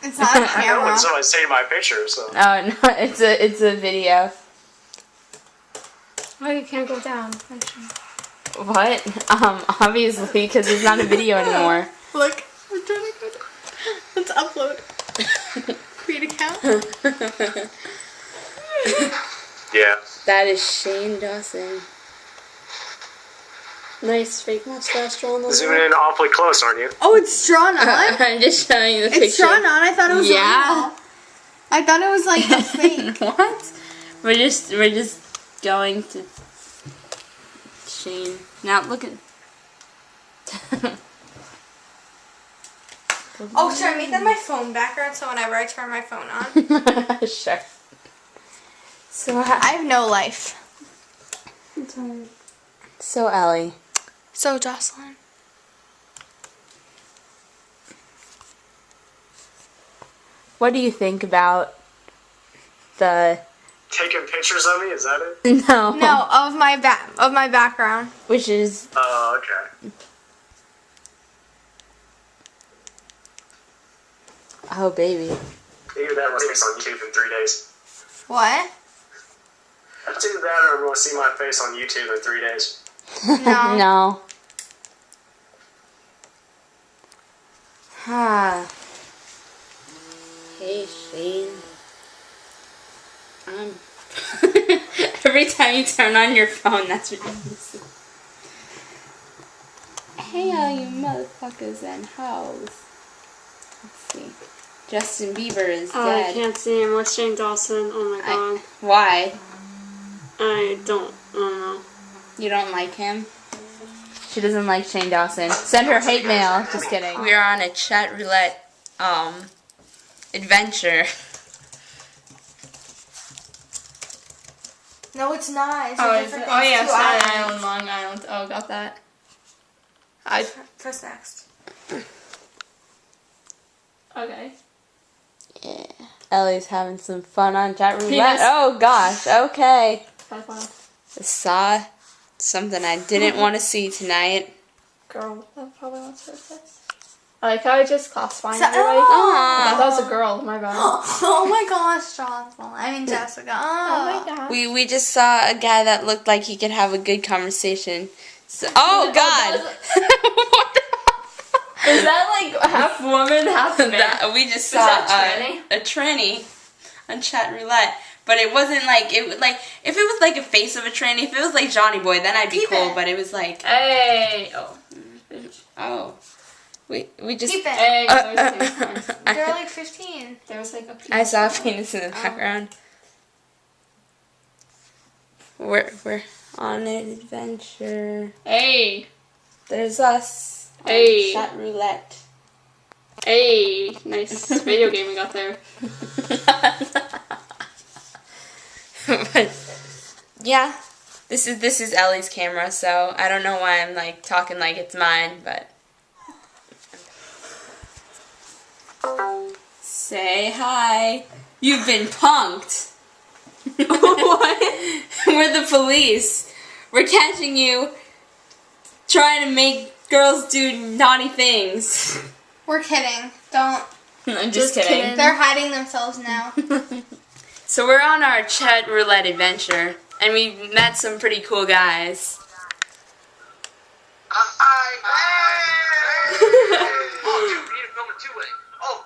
It's not a camera. I know when someone's taking my picture, so. Oh no, it's a video. Oh, you can't go down. What? Obviously, because it's not a video anymore. Look, I'm trying to go down. Let's upload. Create account. Yeah. That is Shane Dawson. Nice fake mustache drawn on Zooming in awfully close, aren't you? Oh, it's drawn on. I'm just showing you the picture. It's drawn on. I thought it was Yeah. real. I thought it was like a fake. What? We're just going to Shane. Now look at. Oh, should I make that my phone background so whenever I turn my phone on? Sure. So I have no life. So Ellie. So Jocelyn. What do you think about the? Taking pictures of me? Is that it? No. No, of my background. Which is. Oh, okay. Oh baby. Either that or I'm going to see on YouTube in 3 days. What? It's either that or I'm going to see my face on YouTube in 3 days. No. No. Ah. Hey Shane. Every time you turn on your phone, that's what you see. Hey all you motherfuckers and hoes. Let's see. Justin Bieber is Oh, I dead. can't see him. What's Shane Dawson? Oh my god. Why? I don't know. You don't like him? She doesn't like Shane Dawson. Send her hate mail. Just kidding. We are on a chat roulette adventure. No, it's not. It's Oh, a it's, different oh thing. yeah, It's 2 Staten islands. Island, Long Island. Oh, got that. Press next. Okay. Yeah. Ellie's having some fun on chat roulette. Penis. Oh gosh, okay. High five. Saw something I didn't want to see tonight. Girl, that probably wants her face. I like how I just classifying So- everybody. Aw. That was a girl. My bad. Oh my gosh, Jocelyn. I mean Jessica. Oh my god. We just saw a guy that looked like he could have a good conversation. So, oh God! Is that like half woman, half man? We just Was saw that tranny? a tranny on chat roulette, but it wasn't like it. Like if it was like a face of a tranny, if it was like Johnny Boy, then I'd be Keep cool. it. But it was like Hey. Oh. oh, we just. Keep it. Hey. They're like 15. There was like a penis. I saw a penis in the background. We're on an adventure. Hey. There's us. on Hey. Chat roulette. Hey. Nice video game we got there. But yeah, this is Ellie's camera, so I don't know why I'm like talking like it's mine, but say hi. You've been punked. What? We're the police. We're catching you trying to make girls do naughty things. We're kidding. Don't. I'm just kidding. They're hiding themselves now. So we're on our chat roulette adventure, and we met some pretty cool guys. Oh, dude, we need to film a two-way. Oh,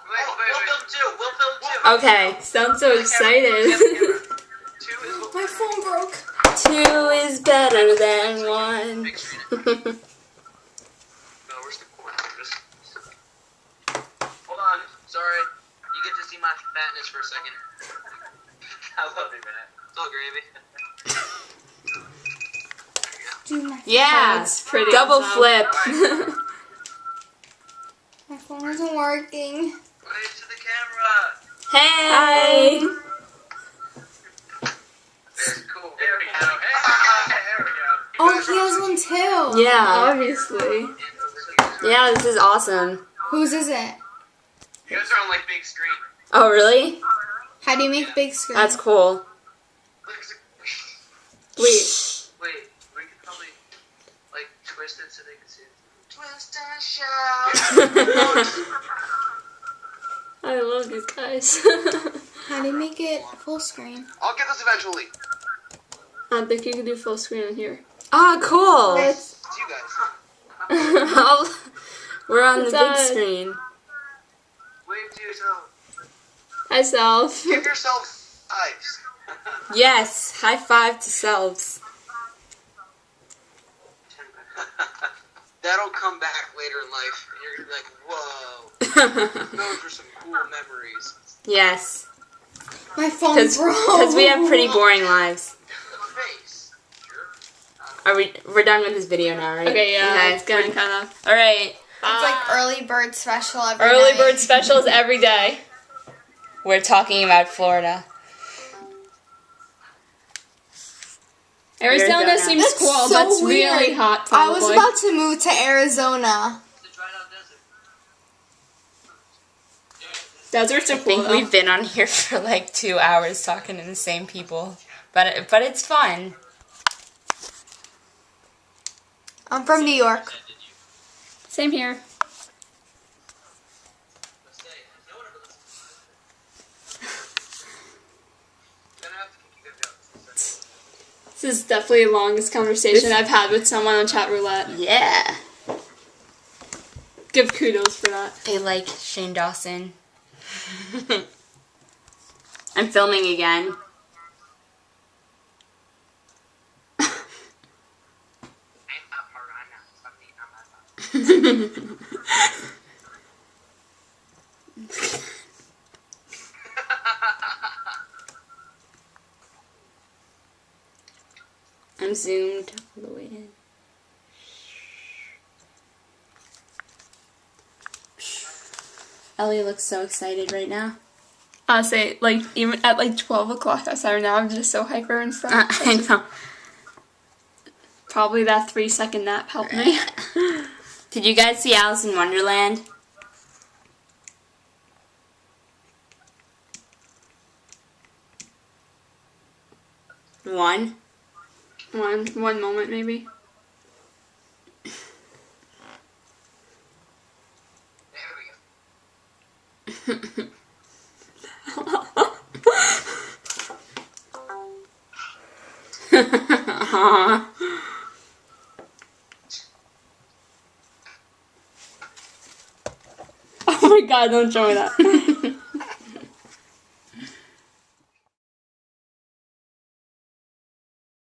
we'll film two. Okay, Sounds so excited. Two is what My phone broke. 2 is better than 1. big screen it. No, where's the cord? Hold on, sorry. You get to see my fatness for a second. I love it, man. It's all gravy. Dude, my Yeah, That's pretty double awesome. flip. phone isn't working. Wave to the camera. Hey! Very cool. There we go. Hey, there we go. Oh, he has one too. Yeah, Obviously. yeah, this is awesome. Whose is it? You guys are on like big screen. Oh, really? How do you make big screen? That's cool. Look, Wait. wait, we could probably like twist it so they can see it. Twist and shout. I love these guys. How do you make it full screen? I'll get this eventually. I don't think you can do full screen on here. Ah, cool. It's It's you guys. We're on the It's big on. screen. Wave to yourself. Hi, self. Give yourself fives. Yes, high five to selves. That'll come back later in life, and you're gonna be like, whoa, those were some cool memories. Yes, my phone broke. because we have pretty boring lives. Face. Sure. We're done with this video now, right? Okay, yeah, Okay, it's getting kind of. all right. It's like early bird special every Early night. bird specials every day. We're talking about Florida. Arizona Arizona. seems That's cool, so but it's weird. really hot. I Probably. was about to move to Arizona. The dried out desert. Deserts are I cool. think Though. we've been on here for like 2 hours talking to the same people, but it's fun. I'm from New York. Same here. Let's say, no one ever listens. Gonna have to kick you guys out. This is definitely the longest conversation I've had with someone on chat roulette. Yeah. Give kudos for that. They like Shane Dawson. I'm filming again. I'm zoomed all the way in. Ellie looks so excited right now. Honestly, like even at like 12 o'clock outside now, I'm just so hyper and stuff. I know. Probably that 3-second nap helped me. Did you guys see Alice in Wonderland? One. One moment maybe. There we go. Aww. Oh my god, don't show me that.